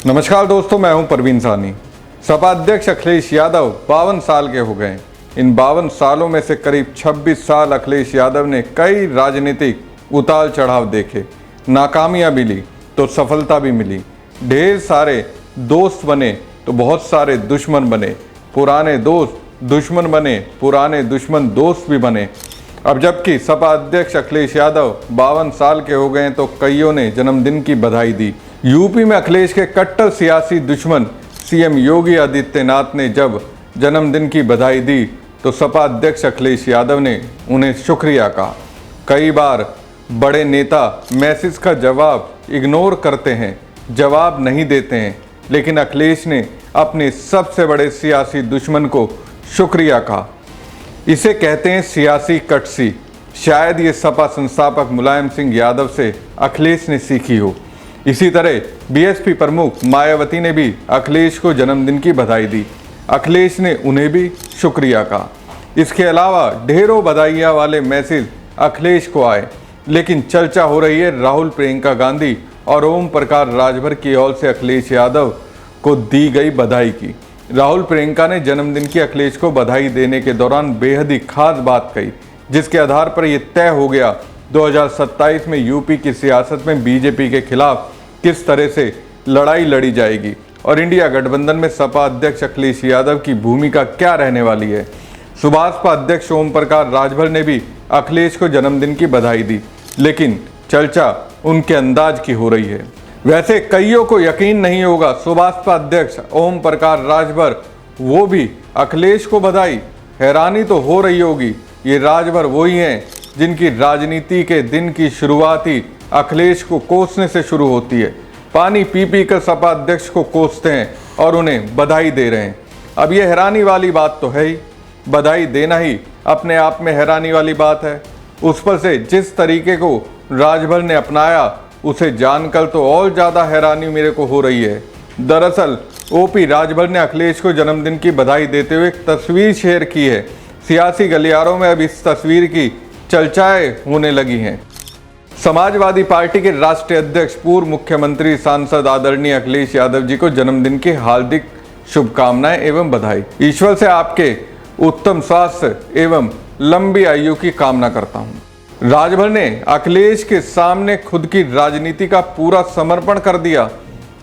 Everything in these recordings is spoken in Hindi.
नमस्कार दोस्तों, मैं हूं परवीन सानी। सपा अध्यक्ष अखिलेश यादव 52 साल के हो गए। इन 52 सालों में से करीब 26 साल अखिलेश यादव ने कई राजनीतिक उतार चढ़ाव देखे। नाकामियां मिली तो सफलता भी मिली। ढेर सारे दोस्त बने तो बहुत सारे दुश्मन बने। पुराने दोस्त दुश्मन बने, पुराने दुश्मन दोस्त भी बने। अब जबकि सपा अध्यक्ष अखिलेश यादव 52 साल के हो गए तो कईयों ने जन्मदिन की बधाई दी। यूपी में अखिलेश के कट्टर सियासी दुश्मन सीएम योगी आदित्यनाथ ने जब जन्मदिन की बधाई दी तो सपा अध्यक्ष अखिलेश यादव ने उन्हें शुक्रिया कहा। कई बार बड़े नेता मैसेज का जवाब इग्नोर करते हैं, जवाब नहीं देते हैं, लेकिन अखिलेश ने अपने सबसे बड़े सियासी दुश्मन को शुक्रिया कहा। इसे कहते हैं सियासी कटसी। शायद ये सपा संस्थापक मुलायम सिंह यादव से अखिलेश ने सीखी हो। इसी तरह बीएसपी प्रमुख मायावती ने भी अखिलेश को जन्मदिन की बधाई दी। अखिलेश ने उन्हें भी शुक्रिया कहा। इसके अलावा ढेरों बधाइयाँ वाले मैसेज अखिलेश को आए, लेकिन चर्चा हो रही है राहुल प्रियंका गांधी और ओम प्रकाश राजभर की ओर से अखिलेश यादव को दी गई बधाई की। राहुल प्रियंका ने जन्मदिन की अखिलेश को बधाई देने के दौरान बेहद ही खास बात कही, जिसके आधार पर यह तय हो गया 2027 में यूपी की सियासत में बीजेपी के खिलाफ किस तरह से लड़ाई लड़ी जाएगी और इंडिया गठबंधन में सपा अध्यक्ष अखिलेश यादव की भूमिका क्या रहने वाली है। सुभाषपा अध्यक्ष ओम प्रकाश राजभर ने भी अखिलेश को जन्मदिन की बधाई दी, लेकिन चर्चा उनके अंदाज की हो रही है। वैसे कईयों को यकीन नहीं होगा, सुभाषपा अध्यक्ष ओम प्रकाश राजभर वो भी अखिलेश को बधाई। हैरानी तो हो रही होगी, ये राजभर वही हैं जिनकी राजनीति के दिन की शुरुआत ही अखिलेश को कोसने से शुरू होती है। पानी पी पी कर सपा अध्यक्ष को कोसते हैं और उन्हें बधाई दे रहे हैं। अब ये हैरानी वाली बात तो है ही, बधाई देना ही अपने आप में हैरानी वाली बात है। उस पर से जिस तरीके को राजभर ने अपनाया उसे जानकर तो और ज़्यादा हैरानी मेरे को हो रही है। दरअसल ओपी राजभर ने अखिलेश को जन्मदिन की बधाई देते हुए एक तस्वीर शेयर की है। सियासी गलियारों में अब इस तस्वीर की चर्चाएं होने लगी हैं। समाजवादी पार्टी के राष्ट्रीय अध्यक्ष पूर्व मुख्यमंत्री सांसद आदरणीय अखिलेश यादव जी को जन्मदिन की हार्दिक शुभकामनाएं एवं बधाई। ईश्वर से आपके उत्तम स्वास्थ्य एवं लंबी आयु की कामना करता हूं। राजभर ने अखिलेश के सामने खुद की राजनीति का पूरा समर्पण कर दिया।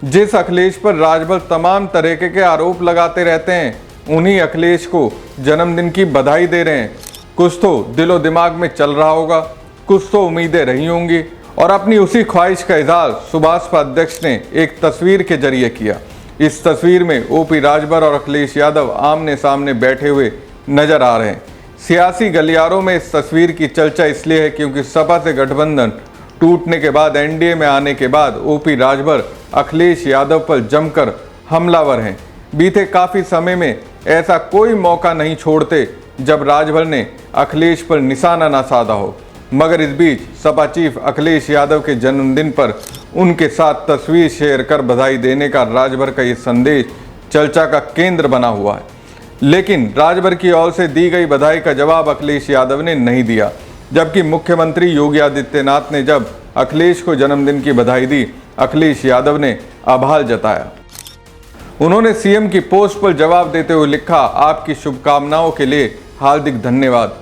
जिस अखिलेश पर राजभर तमाम तरह के आरोप लगाते रहते हैं, उन्हीं अखिलेश को जन्मदिन की बधाई दे रहे हैं। कुछ तो दिलो दिमाग में चल रहा होगा, कुछ तो उम्मीदें रही होंगी और अपनी उसी ख्वाहिश का इजहार सुभाषपा अध्यक्ष ने एक तस्वीर के जरिए किया। इस तस्वीर में ओपी राजभर और अखिलेश यादव आमने सामने बैठे हुए नजर आ रहे हैं। सियासी गलियारों में इस तस्वीर की चर्चा इसलिए है क्योंकि सपा से गठबंधन टूटने के बाद एनडीए में आने के बाद ओपी राजभर अखिलेश यादव पर जमकर हमलावर हैं। बीते काफ़ी समय में ऐसा कोई मौका नहीं छोड़ते जब राजभर ने अखिलेश पर निशाना ना साधा हो। मगर इस बीच सपा चीफ अखिलेश यादव के जन्मदिन पर उनके साथ तस्वीर शेयर कर बधाई देने का राजभर का ये संदेश चर्चा का केंद्र बना हुआ है। लेकिन राजभर की ओर से दी गई बधाई का जवाब अखिलेश यादव ने नहीं दिया, जबकि मुख्यमंत्री योगी आदित्यनाथ ने जब अखिलेश को जन्मदिन की बधाई दी, अखिलेश यादव ने आभार जताया। उन्होंने सीएम की पोस्ट पर जवाब देते हुए लिखा, आपकी शुभकामनाओं के लिए हार्दिक धन्यवाद।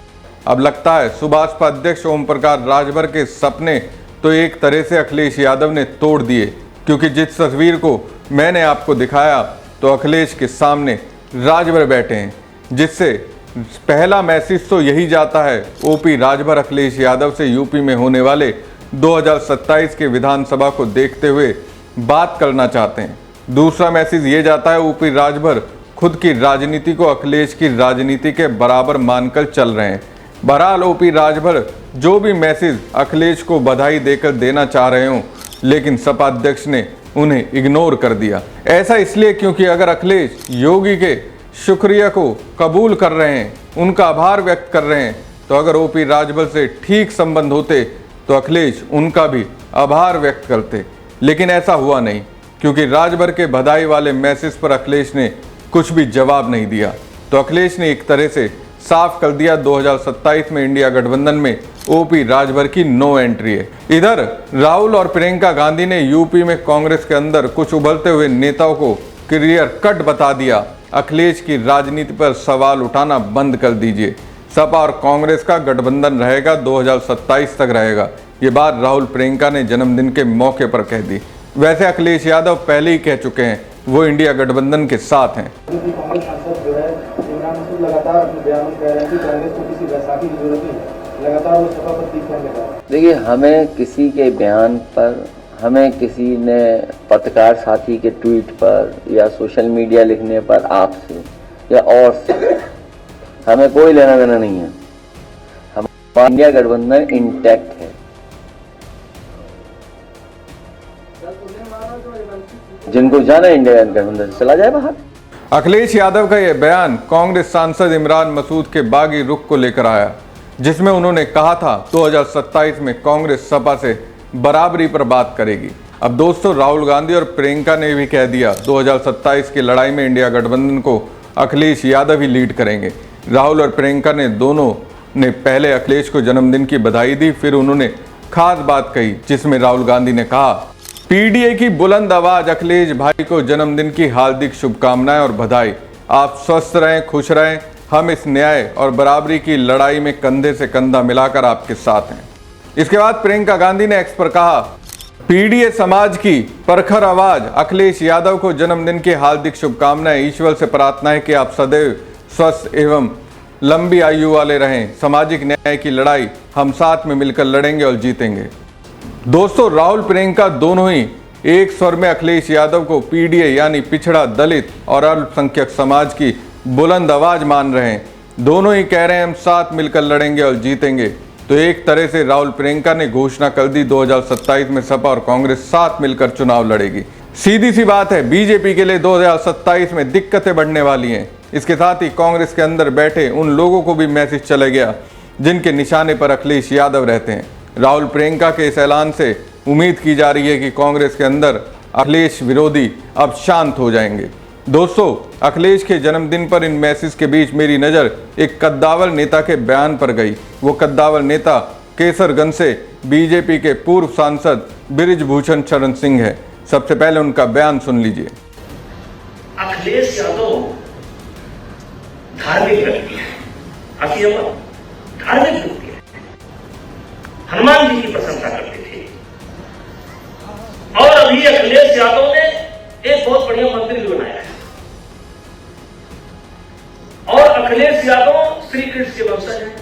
अब लगता है सुभाषपा अध्यक्ष ओम प्रकाश राजभर के सपने तो एक तरह से अखिलेश यादव ने तोड़ दिए, क्योंकि जिस तस्वीर को मैंने आपको दिखाया तो अखिलेश के सामने राजभर बैठे हैं, जिससे पहला मैसेज तो यही जाता है ओपी राजभर अखिलेश यादव से यूपी में होने वाले 2027 के विधानसभा को देखते हुए बात करना चाहते हैं। दूसरा मैसेज ये जाता है ओपी राजभर खुद की राजनीति को अखिलेश की राजनीति के बराबर मानकर चल रहे हैं। बहरहाल ओपी राजभर जो भी मैसेज अखिलेश को बधाई देकर देना चाह रहे हों, लेकिन सपा अध्यक्ष ने उन्हें इग्नोर कर दिया। ऐसा इसलिए क्योंकि अगर अखिलेश योगी के शुक्रिया को कबूल कर रहे हैं, उनका आभार व्यक्त कर रहे हैं, तो अगर ओपी राजभर से ठीक संबंध होते तो अखिलेश उनका भी आभार व्यक्त करते। लेकिन ऐसा हुआ नहीं, क्योंकि राजभर के बधाई वाले मैसेज पर अखिलेश ने कुछ भी जवाब नहीं दिया। तो अखिलेश ने एक तरह से साफ कर दिया 2027 में इंडिया गठबंधन में ओपी राजभर की नो एंट्री है। इधर राहुल और प्रियंका गांधी ने यूपी में कांग्रेस के अंदर कुछ उभरते हुए नेताओं को क्लियर कट बता दिया, अखिलेश की राजनीति पर सवाल उठाना बंद कर दीजिए। सपा और कांग्रेस का गठबंधन रहेगा, 2027 तक रहेगा। ये बात राहुल प्रियंका ने जन्मदिन के मौके पर कह दी। वैसे अखिलेश यादव पहले ही कह चुके हैं वो इंडिया गठबंधन के साथ हैं। कांग्रेस सांसद जो है इमरान मसूद लगातार अपने बयान में कह रहे हैं कि कांग्रेस को किसी बैसाखी की जरूरत नहीं, लगातार वो सपा पर तीर करने का। देखिए, हमें किसी के बयान पर, हमें किसी ने पत्रकार साथी के ट्वीट पर या सोशल मीडिया लिखने पर आपसे या और से हमें कोई लेना देना नहीं है। हमारा इंडिया गठबंधन इंटैक्ट है। जिनको जाना इंडिया गठबंधन से चला जाए बाहर। अखिलेश यादव का यह बयान कांग्रेस सांसद इमरान मसूद के बागी रुख को लेकर आया, जिसमें उन्होंने कहा था 2027 में कांग्रेस सपा से बराबरी पर बात करेगी। अब दोस्तों, राहुल गांधी और प्रियंका ने भी कह दिया 2027 की लड़ाई में इंडिया गठबंधन को अखिलेश यादव ही लीड करेंगे। राहुल और प्रियंका ने दोनों ने पहले अखिलेश को जन्मदिन की बधाई दी, फिर उन्होंने खास बात कही जिसमें राहुल गांधी ने कहा, पीडीए की बुलंद आवाज, अखिलेश भाई को जन्मदिन की हार्दिक शुभकामनाएं और बधाई। आप स्वस्थ रहें, खुश रहें। हम इस न्याय और बराबरी की लड़ाई में कंधे से कंधा मिलाकर आपके साथ हैं। इसके बाद प्रियंका गांधी ने एक्स पर कहा, पीडीए समाज की प्रखर आवाज, अखिलेश यादव को जन्मदिन की हार्दिक शुभकामनाएं। ईश्वर से प्रार्थना है कि आप सदैव स्वस्थ एवं लंबी आयु वाले रहें। सामाजिक न्याय की लड़ाई हम साथ में मिलकर लड़ेंगे और जीतेंगे। दोस्तों, राहुल प्रियंका दोनों ही एक स्वर में अखिलेश यादव को पीडीए यानी पिछड़ा, दलित और अल्पसंख्यक समाज की बुलंद आवाज मान रहे हैं। दोनों ही कह रहे हैं हम साथ मिलकर लड़ेंगे और जीतेंगे। तो एक तरह से राहुल प्रियंका ने घोषणा कर दी 2027 में सपा और कांग्रेस साथ मिलकर चुनाव लड़ेगी। सीधी सी बात है, बीजेपी के लिए 2027 में दिक्कतें बढ़ने वाली हैं। इसके साथ ही कांग्रेस के अंदर बैठे उन लोगों को भी मैसेज चला गया जिनके निशाने पर अखिलेश यादव रहते हैं। राहुल प्रियंका के इस ऐलान से उम्मीद की जा रही है कि कांग्रेस के अंदर अखिलेश विरोधी अब शांत हो जाएंगे। दोस्तों, अखिलेश के जन्मदिन पर इन मैसेज के बीच मेरी नज़र एक कद्दावर नेता के बयान पर गई। वो कद्दावर नेता केसरगंज से बीजेपी के पूर्व सांसद बृजभूषण शरण सिंह है। सबसे पहले उनका बयान सुन लीजिए। अखिलेश यादव धार्मिक व्यक्ति है, धार्मिक व्यक्ति है, हनुमान जी की प्रशंसा करते थे। और अभी अखिलेश यादव ने एक बहुत बढ़िया मंदिर भी बनाया है। और अखिलेश यादव श्री कृष्ण के वंशज हैं,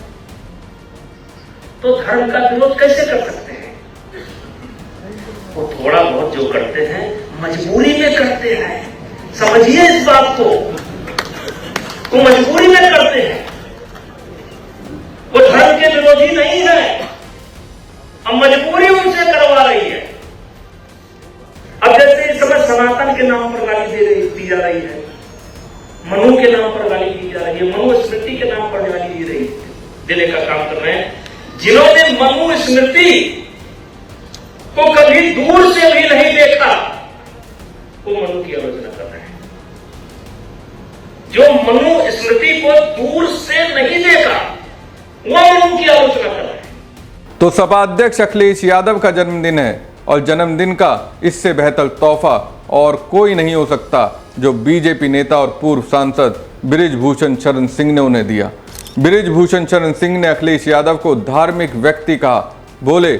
तो धर्म का विरोध कैसे कर सकते हैं? वो थोड़ा बहुत जो करते हैं मजबूरी में करते हैं, समझिए इस बात को। वो मजबूरी में करते हैं, वो धर्म के विरोधी नहीं है। अब मजबूरी उनसे करवा रही है। अब जैसे इस समय सनातन के नाम पर गाली दी जा रही है, मनु के नाम पर गाली दी जा रही है, मनु स्मृति के नाम पर गाली देने का काम कर रहे हैं। जिन्होंने मनु स्मृति को कभी दूर से भी नहीं देखा, वो मनु की आलोचना कर रहे हैं। जो मनु स्मृति को दूर से नहीं देखा, वो मनु की आलोचना कर रहे हैं। तो सपा अध्यक्ष अखिलेश यादव का जन्मदिन है और जन्मदिन का इससे बेहतर तोहफा और कोई नहीं हो सकता जो बीजेपी नेता और पूर्व सांसद बृजभूषण शरण सिंह ने उन्हें दिया। बृजभूषण शरण सिंह ने अखिलेश यादव को धार्मिक व्यक्ति कहा, बोले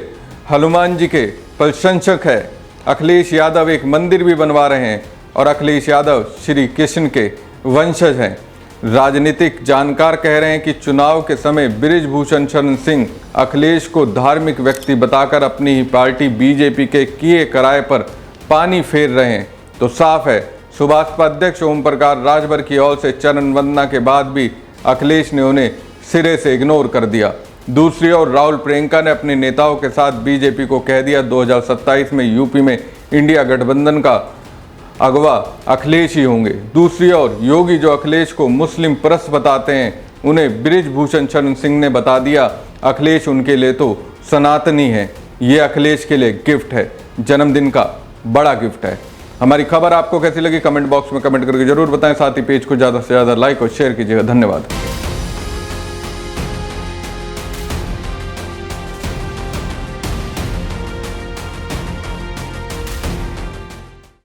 हनुमान जी के प्रशंसक है। अखिलेश यादव एक मंदिर भी बनवा रहे हैं और अखिलेश यादव श्री कृष्ण के वंशज हैं। राजनीतिक जानकार कह रहे हैं कि चुनाव के समय बृजभूषण शरण सिंह अखिलेश को धार्मिक व्यक्ति बताकर अपनी ही पार्टी बीजेपी के किए कराए पर पानी फेर रहे हैं। तो साफ है, सुभाषपा अध्यक्ष ओम प्रकाश राजभर की ओर से चरण वंदना के बाद भी अखिलेश ने उन्हें सिरे से इग्नोर कर दिया। दूसरी ओर राहुल प्रियंका ने अपने नेताओं के साथ बीजेपी को कह दिया 2027 में यूपी में इंडिया गठबंधन का अगवा अखिलेश ही होंगे। दूसरी ओर योगी जो अखिलेश को मुस्लिम परस्त बताते हैं, उन्हें बृजभूषण शरण सिंह ने बता दिया अखिलेश उनके लिए तो सनातनी है। ये अखिलेश के लिए गिफ्ट है, जन्मदिन का बड़ा गिफ्ट है। हमारी खबर आपको कैसी लगी कमेंट बॉक्स में कमेंट करके जरूर बताएं। साथ ही पेज को ज़्यादा से ज़्यादा लाइक और शेयर कीजिएगा। धन्यवाद।